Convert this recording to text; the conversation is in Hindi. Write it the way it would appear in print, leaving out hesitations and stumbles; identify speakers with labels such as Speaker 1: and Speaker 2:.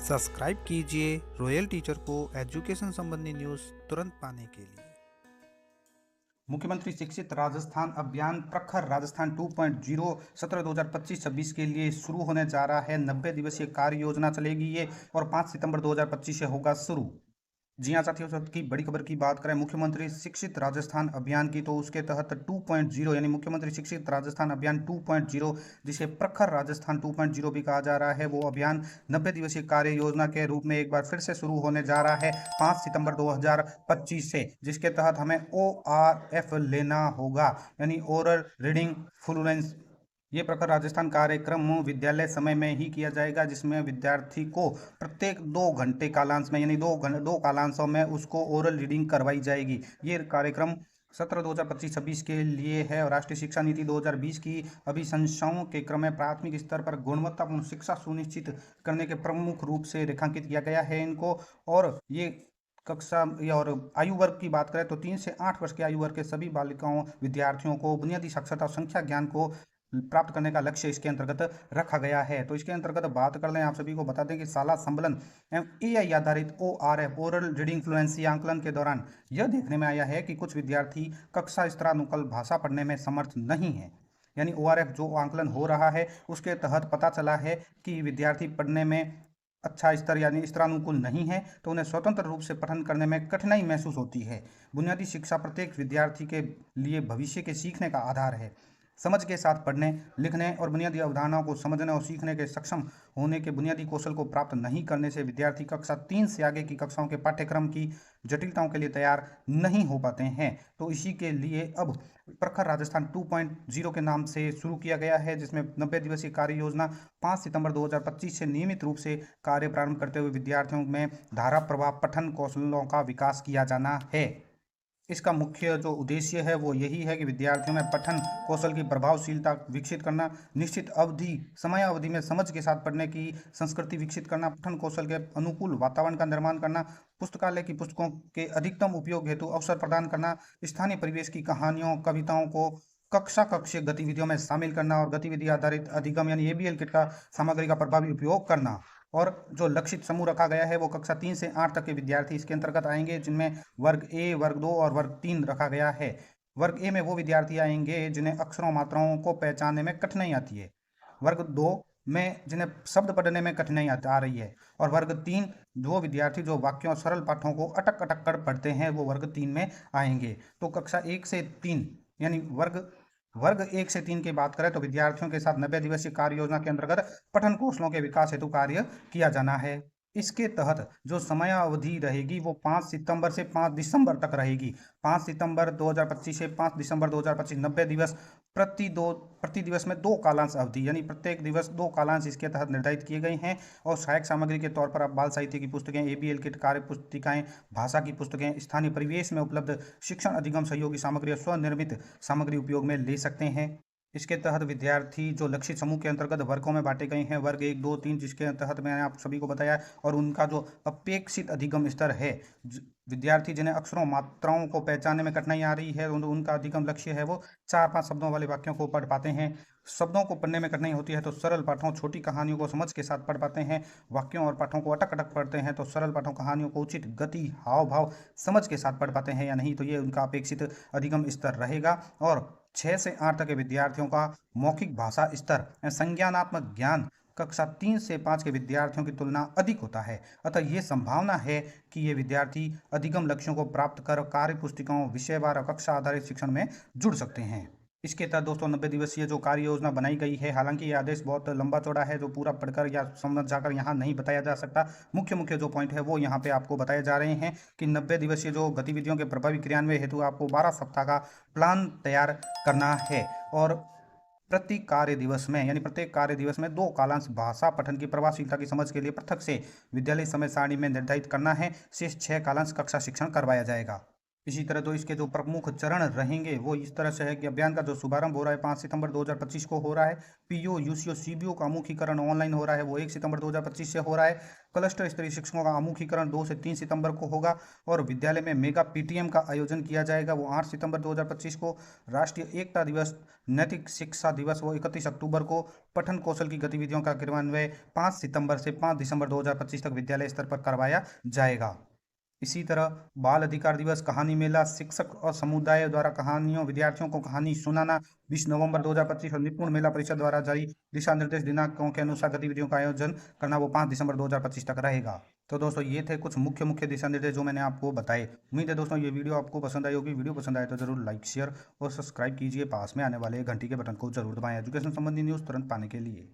Speaker 1: सब्सक्राइब कीजिए रॉयल टीचर को एजुकेशन संबंधी न्यूज़ तुरंत पाने के लिए।
Speaker 2: मुख्यमंत्री शिक्षित राजस्थान अभियान प्रखर राजस्थान 2.0 सत्र 2025-26 के लिए शुरू होने जा रहा है। 90 दिवसीय कार्य योजना चलेगी ये और 5 सितंबर 2025 से होगा शुरू। जी हाँ साथियों, सबकी बड़ी खबर की बात करें मुख्यमंत्री शिक्षित राजस्थान अभियान की, तो उसके तहत 2.0 यानी मुख्यमंत्री शिक्षित राजस्थान अभियान 2.0, जिसे प्रखर राजस्थान 2.0 भी कहा जा रहा है, वो अभियान 90 दिवसीय कार्य योजना के रूप में एक बार फिर से शुरू होने जा रहा है 5 सितंबर 2025 से, जिसके तहत हमें ORF लेना होगा यानी ओरल रीडिंग फ्लुएंस। ये प्रखर राजस्थान कार्यक्रम विद्यालय समय में ही किया जाएगा, जिसमें विद्यार्थी को प्रत्येक 2 घंटे कालांश में यानी दो कालांशों में उसको ओरल रीडिंग करवाई जाएगी। ये कार्यक्रम सत्र 2025-26 के लिए है और राष्ट्रीय शिक्षा नीति 2020 की अभिशंसाओं के क्रम में प्राथमिक स्तर पर गुणवत्तापूर्ण शिक्षा सुनिश्चित करने के प्रमुख रूप से रेखांकित किया गया है इनको। और ये कक्षा और आयु वर्ग की बात करें तो 3 से 8 वर्ष के आयु वर्ग के सभी बालिकाओं विद्यार्थियों को बुनियादी साक्षरता और संख्या ज्ञान को प्राप्त करने का लक्ष्य इसके अंतर्गत रखा गया है। तो इसके अंतर्गत बात कर लें, आप सभी को बता दें कि शाला संबलन एवं AI आधारित ORF ओरल रीडिंग फ्लुएंसी आंकलन के दौरान यह देखने में आया है कि कुछ विद्यार्थी कक्षा स्तरानुकूल भाषा पढ़ने में समर्थ नहीं है। यानी ORF जो आंकलन हो रहा है उसके तहत पता चला है कि विद्यार्थी पढ़ने में अच्छा स्तर यानी स्तरानुकूल नहीं है, तो उन्हें स्वतंत्र रूप से पठन करने में कठिनाई महसूस होती है। बुनियादी शिक्षा प्रत्येक विद्यार्थी के लिए भविष्य के सीखने का आधार है। समझ के साथ पढ़ने, लिखने और बुनियादी अवधारणाओं को समझने और सीखने के सक्षम होने के बुनियादी कौशल को प्राप्त नहीं करने से विद्यार्थी कक्षा 3 से आगे की कक्षाओं के पाठ्यक्रम की जटिलताओं के लिए तैयार नहीं हो पाते हैं। तो इसी के लिए अब प्रखर राजस्थान 2.0 के नाम से शुरू किया गया है, जिसमें 90 दिवसीय कार्य योजना 5 सितंबर 2025 से नियमित रूप से कार्य प्रारंभ करते हुए विद्यार्थियों में धारा प्रवाह पठन कौशलों का विकास किया जाना है। इसका मुख्य जो उद्देश्य है वो यही है कि विद्यार्थियों में पठन कौशल की प्रभावशीलता विकसित करना, निश्चित समय अवधि में समझ के साथ पढ़ने की संस्कृति विकसित करना, पठन कौशल के अनुकूल वातावरण का निर्माण करना, पुस्तकालय की पुस्तकों के अधिकतम उपयोग हेतु अवसर प्रदान करना, स्थानीय परिवेश की कहानियों कविताओं को कक्षीय गतिविधियों में शामिल करना और गतिविधि आधारित अधिगम यानी ABL किट का सामग्री का प्रभावी उपयोग करना। और जो लक्षित समूह रखा गया है वो कक्षा 3 से 8 तक के विद्यार्थी इसके अंतर्गत आएंगे, जिनमें वर्ग A, वर्ग 2 और वर्ग 3 रखा गया है। वर्ग A में वो विद्यार्थी आएंगे जिन्हें अक्षरों मात्राओं को पहचानने में कठिनाई आती है। वर्ग 2 में जिन्हें शब्द पढ़ने में कठिनाई आ रही है। और वर्ग 3 वो विद्यार्थी जो वाक्यों और सरल पाठों को अटक अटक कर पढ़ते हैं वो वर्ग 3 में आएंगे। तो कक्षा 1 से 3 यानी वर्ग 1 से 3 की बात करें तो विद्यार्थियों के साथ 90 दिवसीय कार्य योजना के अंतर्गत पठन कौशलों के विकास हेतु कार्य किया जाना है। इसके तहत जो समयावधि रहेगी वो 5 सितंबर से 5 दिसंबर तक रहेगी। 5 सितंबर 2025 से 5 दिसंबर 2025 90 दिवस प्रति दिवस में 2 कालांश अवधि यानी प्रत्येक दिवस 2 कालांश इसके तहत निर्धारित किए गए हैं। और सहायक सामग्री के तौर पर आप बाल साहित्य की पुस्तकें, ABL किट, कार्य पुस्तिकाएं, भाषा की पुस्तकें, स्थानीय परिवेश में उपलब्ध शिक्षण अधिगम सहयोगी सामग्री और स्वनिर्मित सामग्री उपयोग में ले सकते हैं। इसके तहत विद्यार्थी जो लक्षित समूह के अंतर्गत वर्गों में बांटे गए हैं, वर्ग 1, 2, 3, जिसके तहत मैंने आप सभी को बताया, और उनका जो अपेक्षित अधिगम स्तर है, विद्यार्थी जिन्हें अक्षरों मात्राओं को पहचानने में कठिनाई आ रही है, उनका अधिगम लक्ष्य है वो 4-5 शब्दों वाले वाक्यों को पढ़ पाते हैं। शब्दों को पढ़ने में कठिनाई होती है तो सरल पाठों, छोटी कहानियों को समझ के साथ पढ़ पाते हैं। वाक्यों और पाठों को अटक अटक पढ़ते हैं तो सरल पाठों, कहानियों को उचित गति, हाव भाव समझ के साथ पढ़ पाते हैं या नहीं, तो ये उनका अपेक्षित अधिगम स्तर रहेगा। और 6 से 8 तक के विद्यार्थियों का मौखिक भाषा स्तर, संज्ञानात्मक ज्ञान कक्षा 3 से 5 के विद्यार्थियों की तुलना अधिक होता है। अतः ये संभावना है कि ये विद्यार्थी अधिगम लक्ष्यों को प्राप्त कर कार्य पुस्तिकाओं, विषयवार और कक्षा आधारित शिक्षण में जुड़ सकते हैं। इसके तहत दोस्तों 90 दिवसीय जो कार्य योजना बनाई गई है, हालांकि ये आदेश बहुत लंबा चौड़ा है जो पूरा पढ़कर या समझ जाकर यहाँ नहीं बताया जा सकता। मुख्य जो पॉइंट है वो यहाँ पे आपको बताए जा रहे हैं कि 90 दिवसीय जो गतिविधियों के प्रभावी क्रियान्वयन हेतु आपको 12 सप्ताह का प्लान तैयार करना है। और प्रत्येक कार्य दिवस में 2 कालांश भाषा पठन की प्रभावशीलता की समझ के लिए पृथक से विद्यालय समय सारणी में निर्धारित करना है। शेष 6 कालांश कक्षा शिक्षण करवाया जाएगा। इसी तरह तो इसके जो प्रमुख चरण रहेंगे वो इस तरह से है कि अभियान का जो शुभारंभ हो रहा है 5 सितंबर 2025 को हो रहा है। पीओ यूसीओ सीबीओ का आमुखीकरण ऑनलाइन हो रहा है, वो 1 सितंबर 2025 से हो रहा है। क्लस्टर स्तरीय शिक्षकों का आमुखीकरण 2 से 3 सितंबर को होगा और विद्यालय में मेगा पीटीएम का आयोजन किया जाएगा, वो 8 सितंबर 2025 को। राष्ट्रीय एकता दिवस, नैतिक शिक्षा दिवस वो 31 अक्टूबर को। पठन कौशल की गतिविधियों का क्रियान्वयन 5 सितंबर से 5 दिसंबर 2025 तक विद्यालय स्तर पर करवाया जाएगा। इसी तरह बाल अधिकार दिवस, कहानी मेला, शिक्षक और समुदाय द्वारा कहानियों विद्यार्थियों को कहानी सुनाना 20 नवंबर 2025 और निपुण मेला परिषद द्वारा जारी दिशा निर्देश दिनांकों के अनुसार गतिविधियों का आयोजन करना वो 5 दिसंबर 2025 तक रहेगा। तो दोस्तों ये थे कुछ मुख्य दिशा निर्देश जो मैंने आपको बताए। उम्मीद है दोस्तों ये वीडियो आपको पसंद आई होगी। वीडियो पसंद आए तो जरूर लाइक शेयर और सब्सक्राइब कीजिए। पास में आने वाले घंटी के बटन को जरूर दबाएं एजुकेशन संबंधी न्यूज़ तुरंत पाने के लिए।